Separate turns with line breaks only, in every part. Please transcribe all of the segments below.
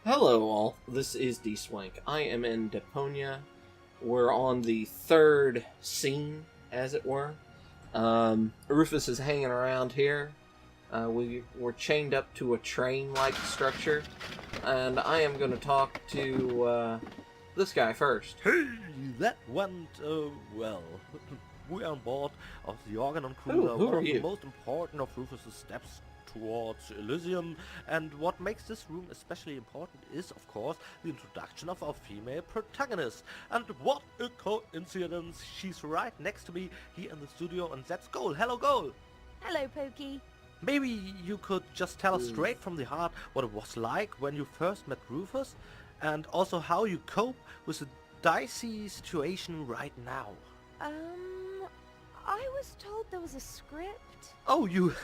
Hello all, this is Dswank. I am in Deponia. We're on the third scene, as it were. Rufus is hanging around here. We're chained up to a train-like structure. And I am going to talk to this guy first.
Hey, that went, well. We are on board of the Organon Cruiser,
Who
one
are
of
you?
the most important of Rufus's steps towards Elysium, and what makes this room especially important is, of course, the introduction of our female protagonist. And what a coincidence, she's right next to me here in the studio, and that's Goal. Hello, Goal!
Hello, Pokey.
Maybe you could just tell us straight from the heart what it was like when you first met Rufus, and also how you cope with the dicey situation right now.
I was told there was a script.
Oh, you...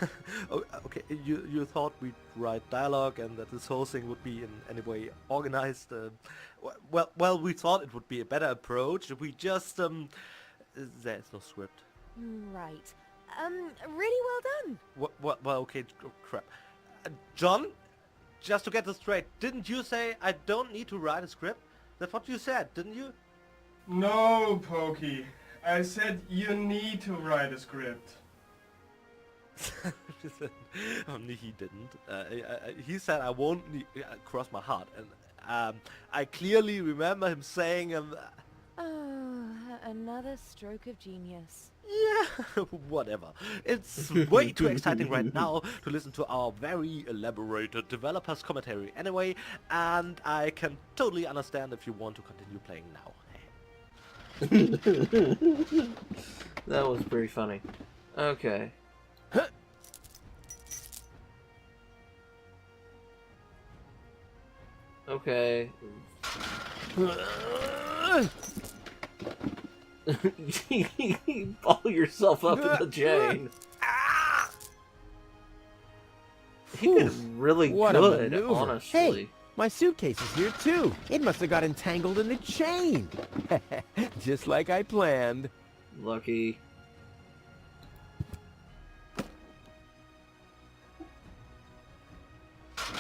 oh, okay, you thought we'd write dialogue and that this whole thing would be in any way organized. Well, we thought it would be a better approach if we just... there's no script.
Right. Really well done.
Well, okay, crap. John, just to get this straight, didn't you say I don't need to write a script? That's what you said, didn't you?
No, Pokey. I said you need to write a script.
Only he didn't. He said I won't cross my heart, and I clearly remember him saying,
Oh, another stroke of genius.
yeah, whatever. It's way too exciting right now to listen to our very elaborated developer's commentary anyway, and I can totally understand if you want to continue playing now.
That was pretty funny. Okay. Okay. Ball yourself up in the chain. He did really
What a
good,
maneuver.
honestly.
Hey, my suitcase is here too. It must have got entangled in the chain. Just like I planned.
Lucky.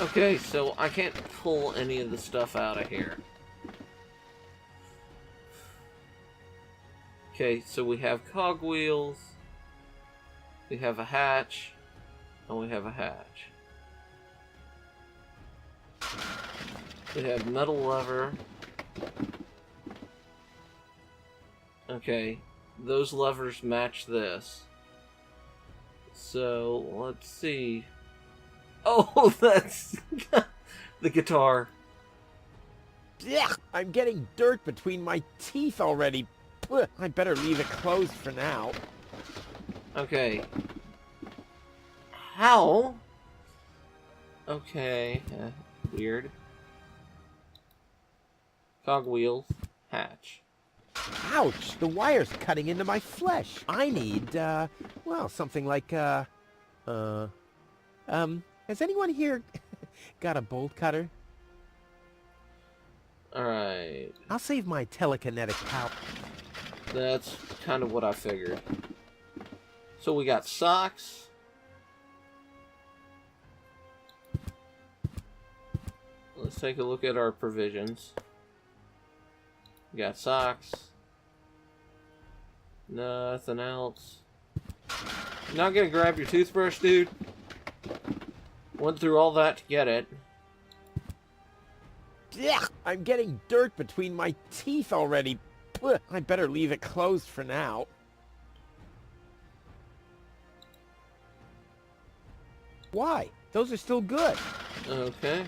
Okay, so I can't pull any of the stuff out of here. Okay, so we have cogwheels, we have a hatch, and we have a hatch. We have metal lever. Okay, those levers match this. So, let's see. Oh, that's the guitar.
Yeah, I'm getting dirt between my teeth already. Ugh, I better leave it closed for now.
Okay. How? Okay, weird. Cogwheels, hatch.
Ouch, the wire's cutting into my flesh. I need, well, something like, has anyone here got a bolt cutter?
Alright.
I'll save my telekinetic power.
That's kind of what I figured. So we got socks. Let's take a look at our provisions. We got socks. Nothing else. You're not gonna grab your toothbrush, dude? Went through all that to get it.
Yeah, I'm getting dirt between my teeth already. Ugh, I better leave it closed for now. Why? Those are still good.
Okay.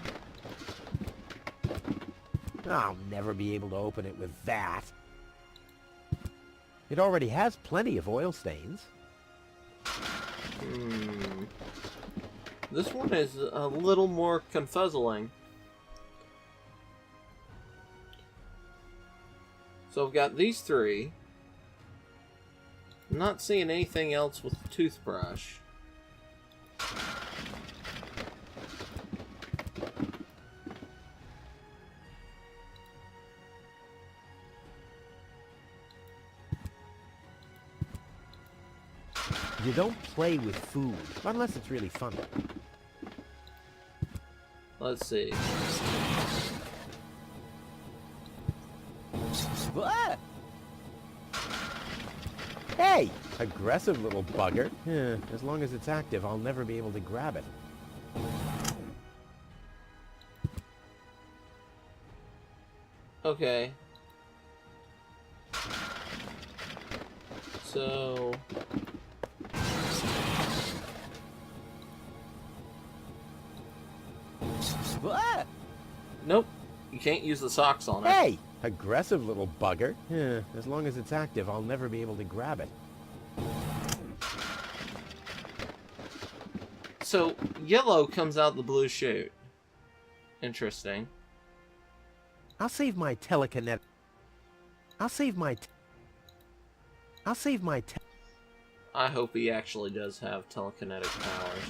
I'll never be able to open it with that. It already has plenty of oil stains.
This one is a little more confuzzling. So I've got these three. I'm not seeing anything else with the toothbrush.
You don't play with food, unless it's really fun.
Let's see.
Ah! Hey! Aggressive little bugger. Yeah, as long as it's active, I'll never be able to grab it.
Okay. So...
Ah!
Nope. You can't use the socks on it.
Hey! Aggressive little bugger. Yeah, as long as it's active, I'll never be able to grab it.
So, yellow comes out the blue chute. Interesting.
I'll save my telekinetic... I'll save my...
I hope he actually does have telekinetic powers.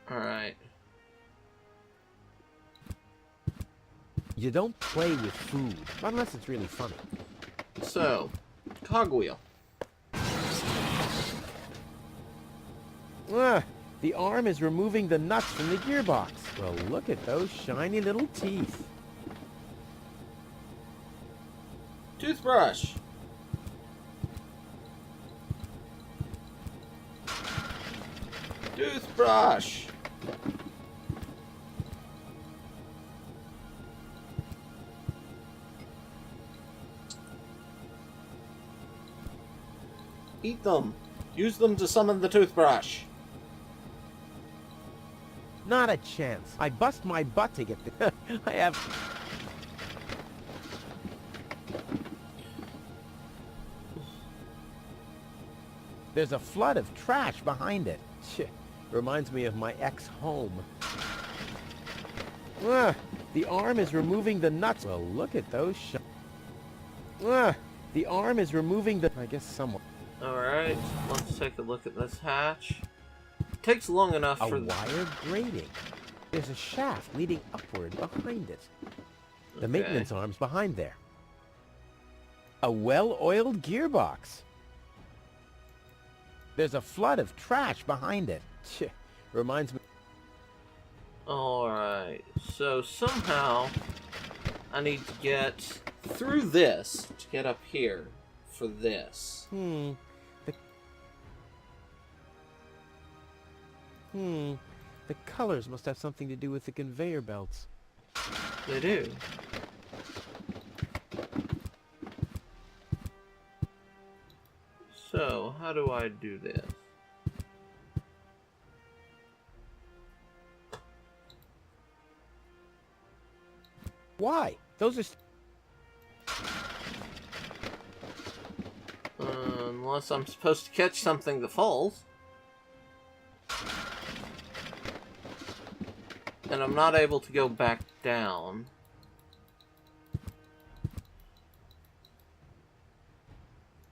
Alright.
You don't play with food, unless it's really funny.
So, cogwheel.
The arm is removing the nuts from the gearbox. Well, look at those shiny little teeth.
Toothbrush. Toothbrush. Eat them. Use them to summon the toothbrush.
Not a chance. I bust my butt to get the... I have... There's a flood of trash behind it. Reminds me of my ex-home. The arm is removing the nuts. Well, look at those the arm is removing the... I guess someone...
Alright, let's take a look at this hatch. Takes long enough
A
for...
wire grating. There's a shaft leading upward behind it. The
Okay.
maintenance arm's behind there. A well-oiled gearbox. There's a flood of trash behind it. Reminds me...
Alright, so somehow I need to get through this to get up here for this.
The colors must have something to do with the conveyor belts.
They do. So, how do I do this?
Why? Those are...
Unless I'm supposed to catch something that falls. And I'm not able to go back down.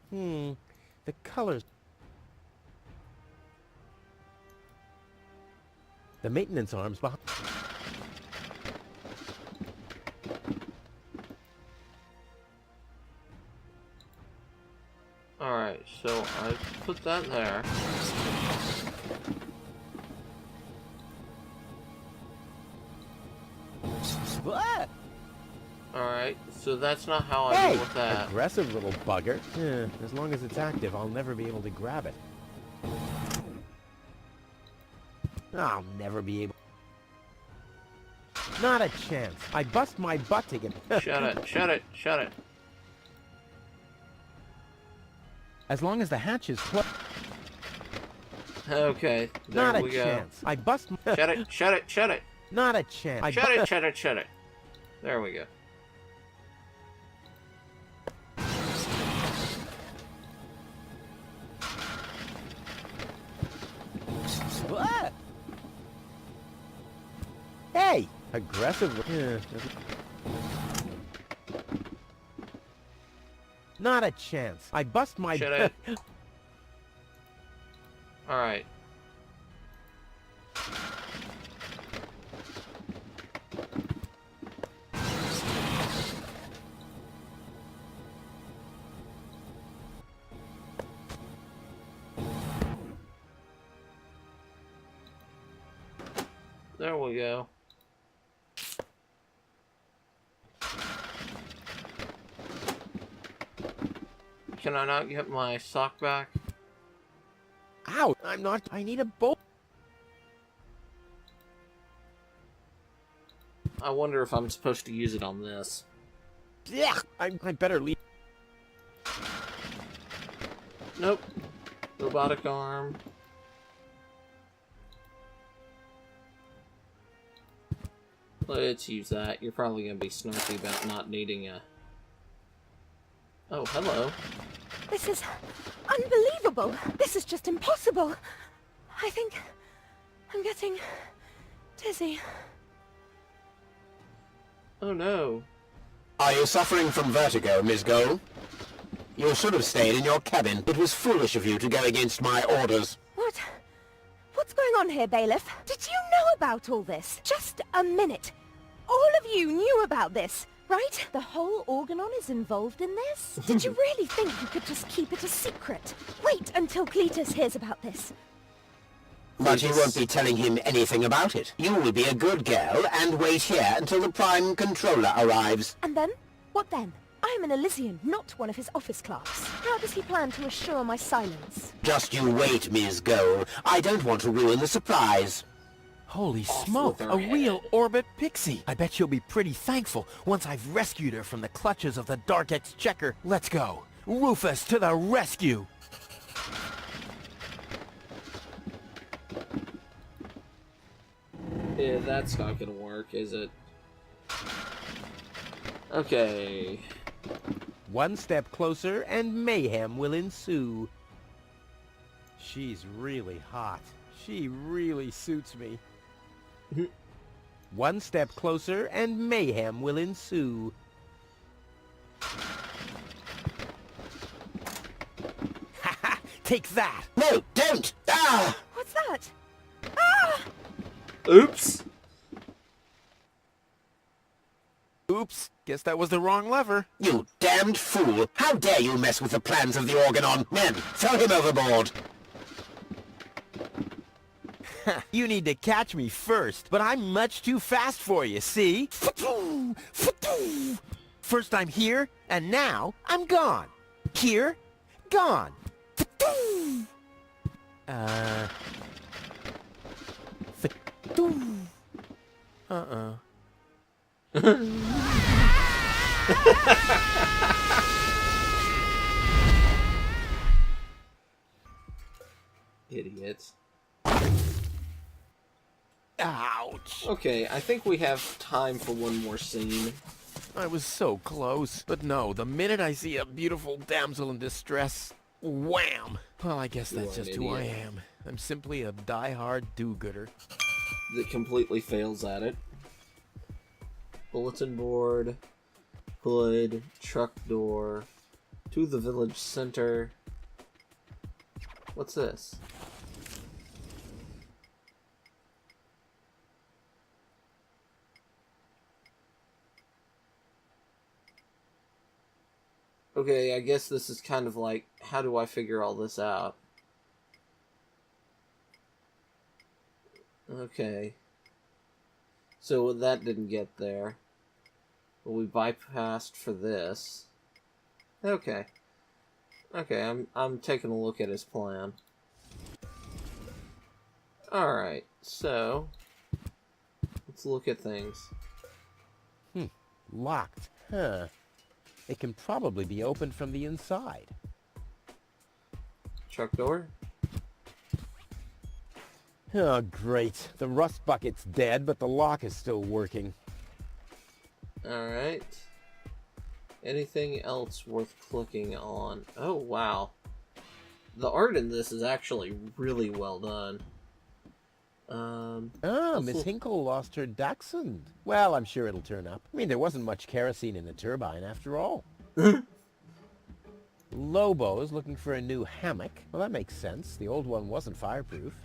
The colors... The maintenance arm's behind...
Alright, so I put that there. Alright, so that's not how I deal with that.
Aggressive little bugger. Yeah, as long as it's active, I'll never be able to grab it. I'll never be able... Not a chance. I bust my butt to get...
Shut it, shut it, shut it.
As long as the hatch is closed...
Okay, there
Not
we
a
go.
chance. I bust...
Shut it, shut it, shut it.
Not a chance.
Shut it, shut it, shut it. There we go.
Hey! Aggressive... Yeah. Not a chance. I bust my...
Shut it. Alright. There we go. Can I not get my sock back?
Ow! I'm not... I need a bolt.
I wonder if I'm supposed to use it on this.
Yeah! I better leave.
Nope. Robotic arm. Let's use that. You're probably going to be snarky about not needing a... Oh, hello.
This is unbelievable. This is just impossible. I think I'm getting dizzy.
Oh no.
Are you suffering from vertigo, Miss Gold? You should have stayed in your cabin. It was foolish of you to go against my orders.
What's going on here, Bailiff? Did you know about all this? Just a minute. All of you knew about this, right? The whole Organon is involved in this? Did you really think you could just keep it a secret? Wait until Cletus hears about this.
But you won't be telling him anything about it. You will be a good girl and wait here until the Prime Controller arrives.
And then? What then? I am an Elysian, not one of his office class. How does he plan to assure my silence?
Just you wait, Ms. Gold. I don't want to ruin the surprise.
Holy
Off
smoke,
with
a
her
real
head.
orbit pixie. I bet she'll be pretty thankful once I've rescued her from the clutches of the Dark Exchequer. Let's go. Rufus to the rescue.
Yeah, that's not gonna work, is it? Okay.
One step closer and mayhem will ensue. She's really hot. She really suits me. One step closer and mayhem will ensue. Ha ha! Take that!
No, don't! Ah!
What's that? Ah!
Oops!
Oops, guess that was the wrong lever.
You damned fool! How dare you mess with the plans of the Organon? Men, throw him overboard!
You need to catch me first, but I'm much too fast for you, see? First I'm here, and now I'm gone. Here, gone.
Idiots.
Ouch.
Okay, I think we have time for one more scene.
I was so close. But no, the minute I see a beautiful damsel in distress, wham! Well, I guess
You
that's
are an
just who I
idiot.
am. I'm simply a die-hard do-gooder.
That completely fails at it. Bulletin board, hood, truck door, to the village center. What's this? Okay, I guess this is kind of like, how do I figure all this out? Okay. So that didn't get there. But we bypassed for this. Okay. Okay, I'm taking a look at his plan. Alright, so let's look at things.
Locked. Huh. It can probably be opened from the inside.
Truck door?
Oh, great. The rust bucket's dead, but the lock is still working.
Alright. Anything else worth clicking on? Oh, wow. The art in this is actually really well done.
Miss Hinkle lost her dachshund. Well, I'm sure it'll turn up. I mean, there wasn't much kerosene in the turbine after all. Lobo's looking for a new hammock. Well, that makes sense. The old one wasn't fireproof.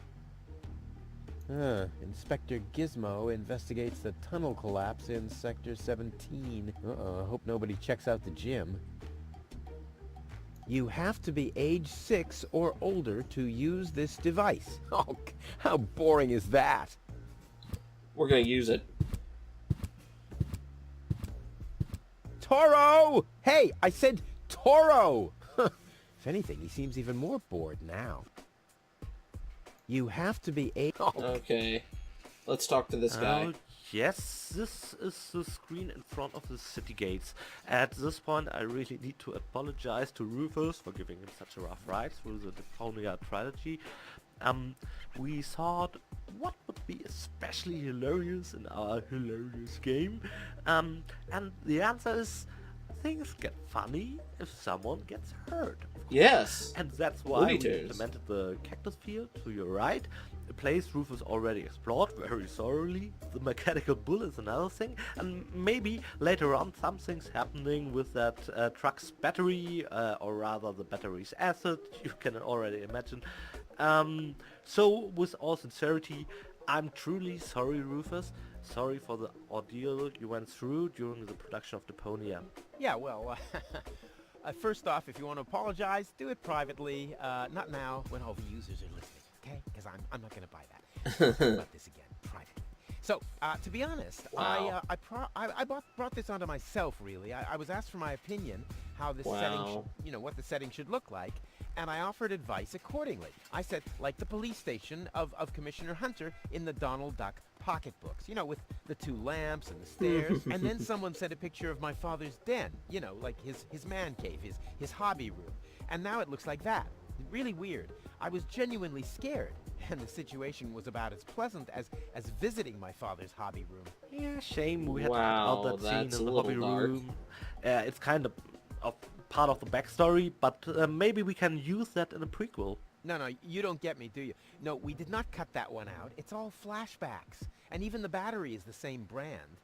Inspector Gizmo investigates the tunnel collapse in Sector 17. Uh-oh, I hope nobody checks out the gym. You have to be age 6 or older to use this device. Oh, how boring is that?
we're gonna use it.
Toro! Hey, I said Toro! If anything, he seems even more bored now. You have to be able...
Okay. Let's talk to this guy.
Yes, this is the screen in front of the city gates. At this point, I really need to apologize to Rufus for giving him such a rough ride through the Deponia trilogy. We thought what would be especially hilarious in our hilarious game, and the answer is things get funny if someone gets hurt.
Yes.
And that's why
Looney
we
Tunes.
implemented the cactus field to your right, a place Rufus already explored very thoroughly. The mechanical bull is another thing, and maybe later on something's happening with that truck's battery, or rather the battery's acid, you can already imagine. So with all sincerity, I'm truly sorry, Rufus. Sorry for the ordeal you went through during the production of Deponia.
Yeah, well, first off, if you want to apologize, do it privately. Not now, when all the users are listening, okay? Because I'm not going to buy that. Talk about this again, privately. So, to be honest,
Wow.
I brought this onto myself, really. I was asked for my opinion, how this setting, what the setting should look like, and I offered advice accordingly. I said, like the police station of Commissioner Hunter in the Donald Duck pocketbooks, with the 2 lamps and the stairs. And then someone sent a picture of my father's den, like his man cave, his hobby room. And now it looks like that. Really weird. I was genuinely scared. And the situation was about as pleasant as visiting my father's hobby room.
Yeah, shame we had
Wow,
to cut out that
that's
scene in
a
the hobby
little dark.
room. It's kind of part of the backstory, but maybe we can use that in a prequel.
No, you don't get me, do you? No, we did not cut that one out. It's all flashbacks. And even the battery is the same brand.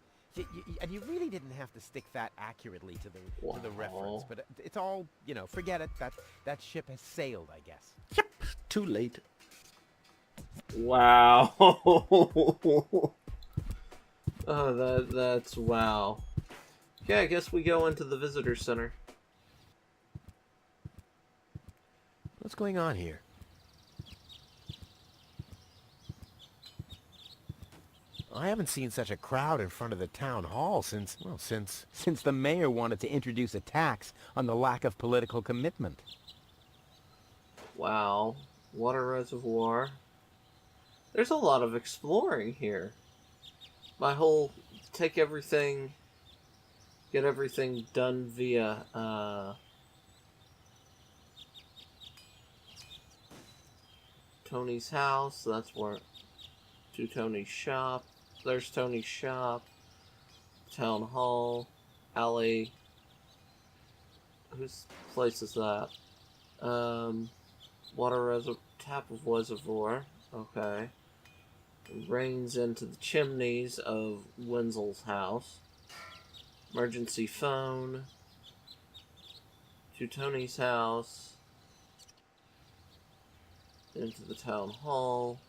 And you really didn't have to stick that accurately to the reference. But it's all, forget it. That ship has sailed, I guess.
Yep, too late.
Wow. Oh, that's wow. Yeah, I guess we go into the visitor center.
What's going on here? I haven't seen such a crowd in front of the town hall since the mayor wanted to introduce a tax on the lack of political commitment.
Wow. Water reservoir. There's a lot of exploring here. My whole get everything done via Tony's house. That's where to Tony's shop. There's Tony's shop. Town hall. Alley. Whose place is that? Tap of reservoir. Okay. Rains into the chimneys of Wenzel's house. Emergency phone. To Tony's house. Into the town hall.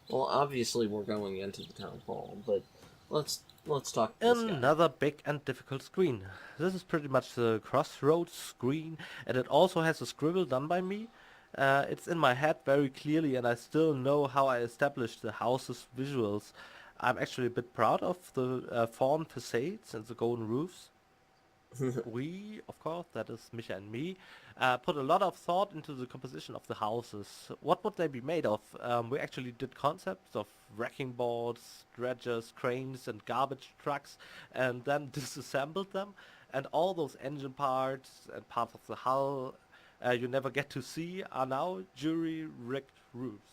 Well, obviously we're going into the town hall, but let's talk to this guy.
Another big and difficult screen. This is pretty much the crossroads screen, and it also has a scribble done by me. It's in my head very clearly, and I still know how I established the house's visuals. I'm actually a bit proud of the fawn facades and the golden roofs. We, of course, that is Micha and me, put a lot of thought into the composition of the houses. What would they be made of? We actually did concepts of wrecking boards, dredgers, cranes and garbage trucks, and then disassembled them. And all those engine parts and parts of the hull you never get to see are now jury-rigged roofs.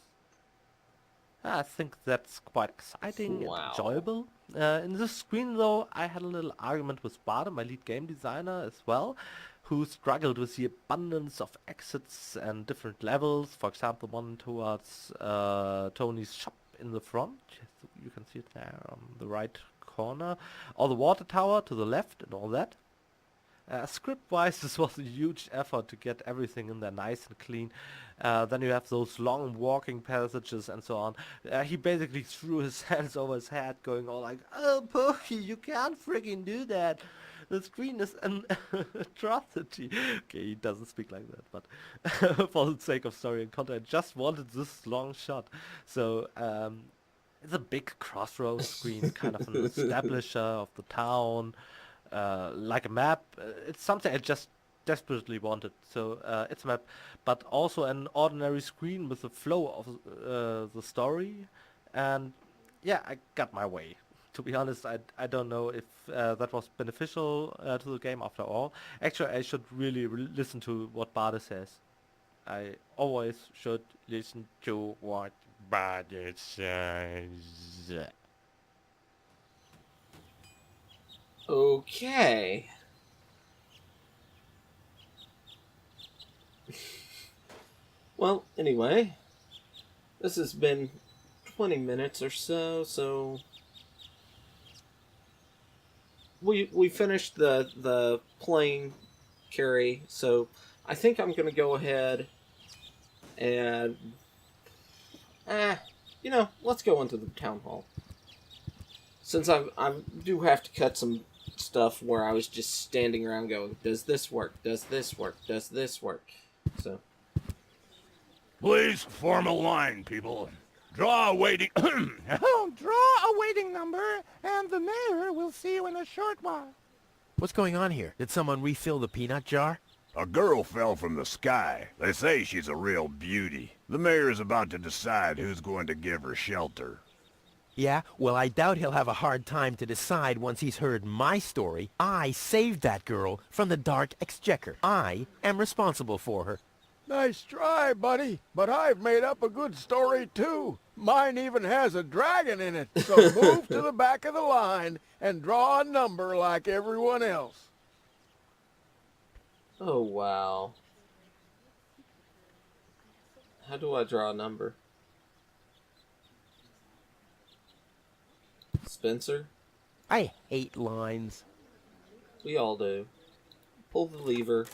I think that's quite exciting
Wow.
and enjoyable. In this screen though, I had a little argument with Bade, my lead game designer as well, who struggled with the abundance of exits and different levels. For example, one towards Tony's shop in the front. You can see it there on the right corner. Or the water tower to the left and all that. Script-wise, this was a huge effort to get everything in there nice and clean. Then you have those long walking passages and so on. He basically threw his hands over his head, going all like, "Oh, Pokey, you can't freaking do that. The screen is an atrocity." Okay, he doesn't speak like that, but for the sake of story and content, I just wanted this long shot. So, It's a big crossroads screen, kind of an establisher of the town, like a map. It's something I just desperately wanted. So it's a map, but also an ordinary screen with the flow of the story. And yeah, I got my way. To be honest, I don't know if that was beneficial to the game after all. Actually, I should really listen to what Bade says. I always should listen to what Bade says.
Okay. Well, anyway, this has been 20 minutes or so, we finished the plane carry, so I think I'm gonna go ahead and let's go into the town hall. Since I do have to cut some stuff where I was just standing around going, does this work? Does this work? Does this work? So
Please form a line, people. Draw a waiting...
Oh, draw a waiting number, and the mayor will see you in a short while.
What's going on here? Did someone refill the peanut jar?
A girl fell from the sky. They say she's a real beauty. The mayor's about to decide who's going to give her shelter.
Yeah, well, I doubt he'll have a hard time to decide once he's heard my story. I saved that girl from the Dark Exchequer. I am responsible for her.
Nice try, buddy, but I've made up a good story, too. Mine even has a dragon in it, so move to the back of the line and draw a number like everyone else.
oh wow. How do I draw a number? Spencer?
I hate lines.
We all do. Pull the lever.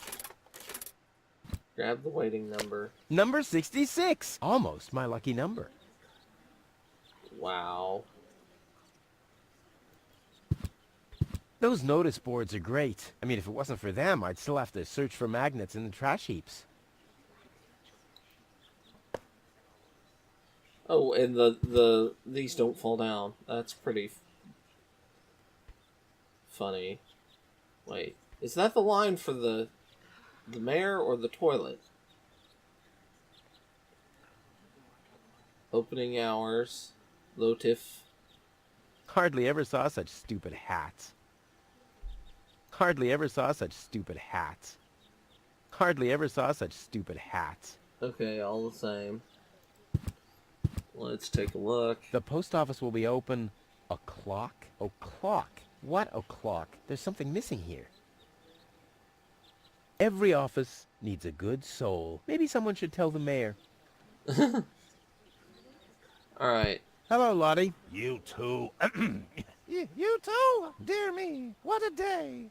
Grab the waiting number.
Number 66. Almost my lucky number.
Wow.
Those notice boards are great. I mean, if it wasn't for them, I'd still have to search for magnets in the trash heaps.
Oh, and these don't fall down. That's pretty funny. Wait, is that the line for the mayor or the toilet? Opening hours, Lotif.
Hardly ever saw such stupid hats. Hardly ever saw such stupid hats. Hardly ever saw such stupid hats.
Okay, all the same. Let's take a look.
The post office will be open o'clock? O'clock? What o'clock? There's something missing here. Every office needs a good soul. Maybe someone should tell the mayor.
Alright.
Hello, Lottie.
You two...
You too? Dear me, what a day.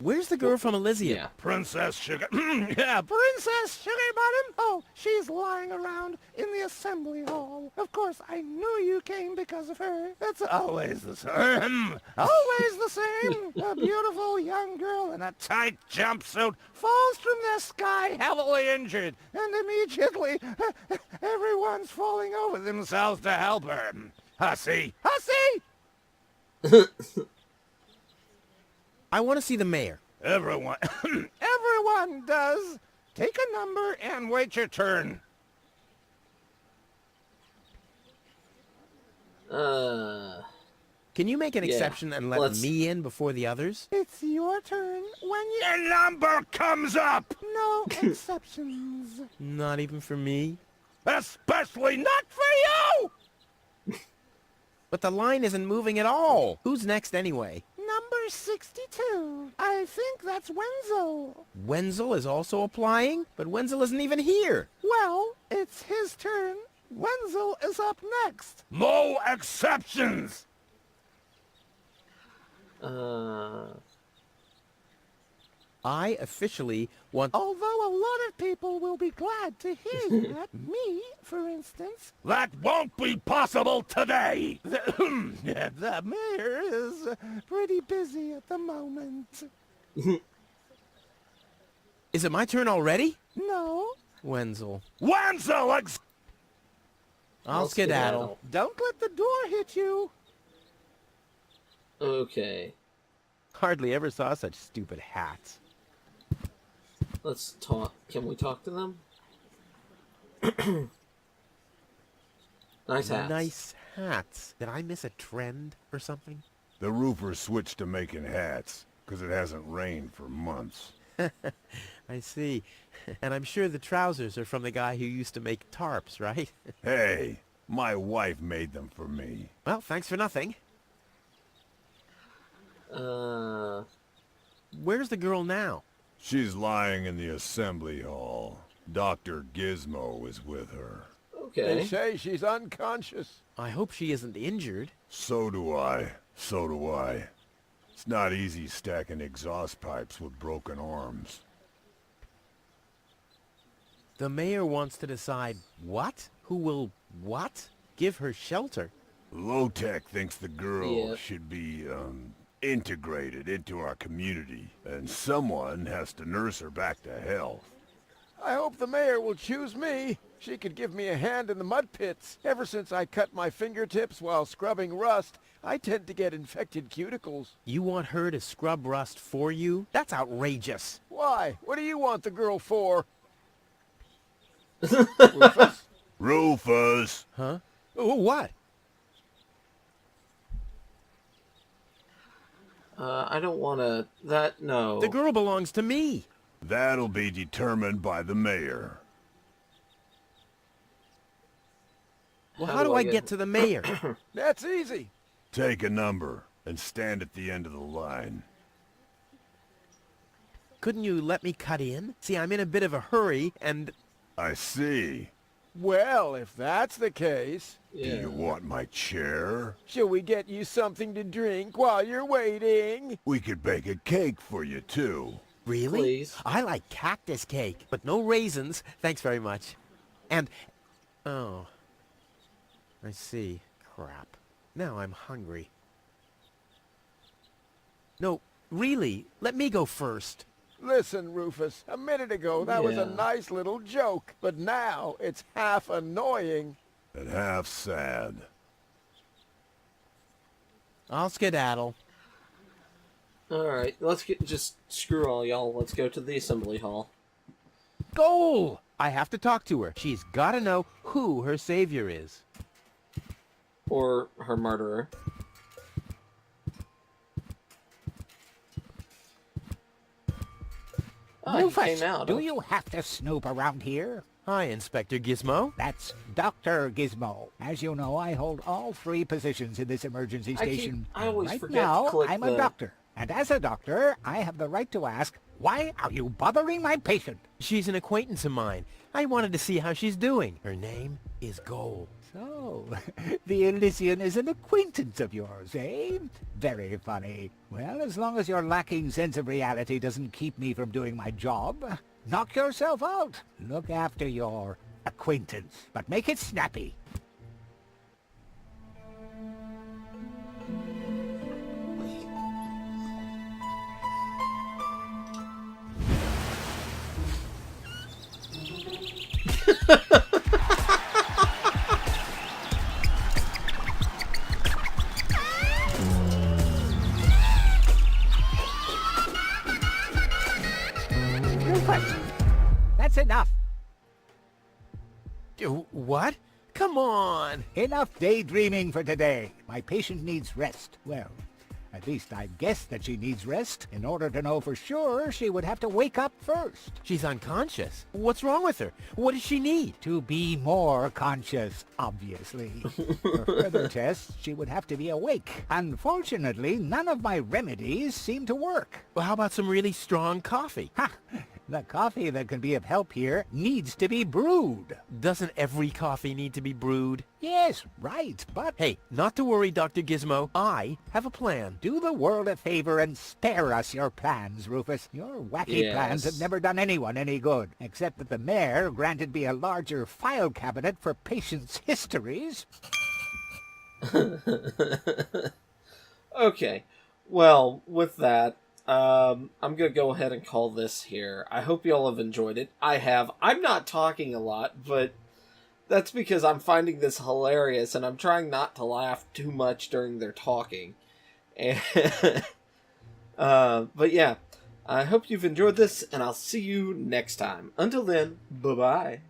Where's the girl from Elysium?
Yeah.
Princess Sugar...
Yeah, Princess Sugar Bottom? Oh, she's lying around in the assembly hall. Of course, I knew you came because of her. That's
Always the same.
always the same. A beautiful young girl in a
Tight jumpsuit falls from the sky heavily injured,
and immediately
everyone's falling over themselves to help her. Hussy.
Hussy!
I want to see the mayor.
Everyone...
Everyone does.
Take a number and wait your turn.
Can you make an
Yeah,
exception and let
let's-
me in before the others?
It's your turn when you...
Your number comes up!
No exceptions.
Not even for me?
Especially not for you!
But the line isn't moving at all. Who's next anyway?
Number 62. I think that's Wenzel.
Wenzel is also applying? But Wenzel isn't even here.
Well, it's his turn. Wenzel is up next.
No exceptions!
I officially want...
Although a lot of people will be glad to hear that. Me, for instance.
That won't be possible today!
The mayor is pretty busy at the moment.
Is it my turn already?
No,
Wenzel.
Wenzel,
I'll skedaddle.
Don't let the door hit you.
Okay.
Hardly ever saw such stupid hats.
Let's talk. Can we talk to them? Nice hats.
Nice hats. Did I miss a trend or something?
The roofer switched to making hats, 'cause it hasn't rained for months.
I see. And I'm sure the trousers are from the guy who used to make tarps, right?
Hey, my wife made them for me.
Well, thanks for nothing. Where's the girl now?
She's lying in the assembly hall. Dr. Gizmo is with her.
They
Okay.
say she's unconscious.
I hope she isn't injured.
So do I. So do I. It's not easy stacking exhaust pipes with broken arms.
The mayor wants to decide what? Who will what? Give her shelter.
Low-Tech thinks the girl
Yeah.
should be, integrated into our community, and someone has to nurse her back to health.
I hope the mayor will choose me. She could give me a hand in the mud pits. Ever since I cut my fingertips while scrubbing rust, I tend to get infected cuticles.
You want her to scrub rust for you? That's outrageous.
Why? What do you want the girl for? Rufus?
Rufus!
Huh? Oh, what?
I don't want to... No.
The girl belongs to me.
That'll be determined by the mayor.
Well, how do I get to the mayor?
That's easy.
Take a number and stand at the end of the line.
Couldn't you let me cut in? See, I'm in a bit of a hurry, and...
I see.
Well, if that's the case,
Do you want my chair?
shall we get you something to drink while you're waiting?
We could bake a cake for you, too.
Really?
Please.
I like cactus cake, but no raisins. Thanks very much. And... Oh. I see. Crap. Now I'm hungry. No, really, let me go first.
Listen, Rufus, a minute ago that was a
Yeah.
nice little joke, but now it's half annoying.
And half sad.
I'll skedaddle.
Alright, just screw all y'all. Let's go to the assembly hall.
Goal! I have to talk to her. She's got to know who her savior is.
Or her murderer. Oh, he
Rufus,
came out.
do you have to snoop around here?
Hi, Inspector Gizmo.
That's Dr. Gizmo. As you know, I hold all 3 positions in this emergency station.
I always
right
forget to
now,
click
I'm
the-
a doctor. And as a doctor, I have the right to ask, why are you bothering my patient?
She's an acquaintance of mine. I wanted to see how she's doing. Her name is Gold.
So, the Elysian is an acquaintance of yours, eh? Very funny. Well, as long as your lacking sense of reality doesn't keep me from doing my job, knock yourself out. Look after your acquaintance, but make it snappy. Rufus, that's enough.
What? Come on.
Enough daydreaming for today. My patient needs rest. Well, at least I guess that she needs rest. In order to know for sure, she would have to wake up first.
She's unconscious. What's wrong with her? What does she need?
To be more conscious, obviously. For further tests, she would have to be awake. Unfortunately, none of my remedies seem to work.
Well, how about some really strong coffee?
Ha! The coffee that can be of help here needs to be brewed.
Doesn't every coffee need to be brewed?
Yes, right, but
Hey, not to worry, Dr. Gizmo. I have a plan.
do the world a favor and spare us your plans, Rufus. Your wacky plans have
Yes.
never done anyone any good, except that the mayor granted me a larger file cabinet for patients' histories.
Okay. Well, with that, I'm gonna go ahead and call this here. I hope y'all have enjoyed it. I have. I'm not talking a lot, but that's because I'm finding this hilarious, and I'm trying not to laugh too much during their talking. And but yeah, I hope you've enjoyed this, and I'll see you next time. Until then, bye-bye.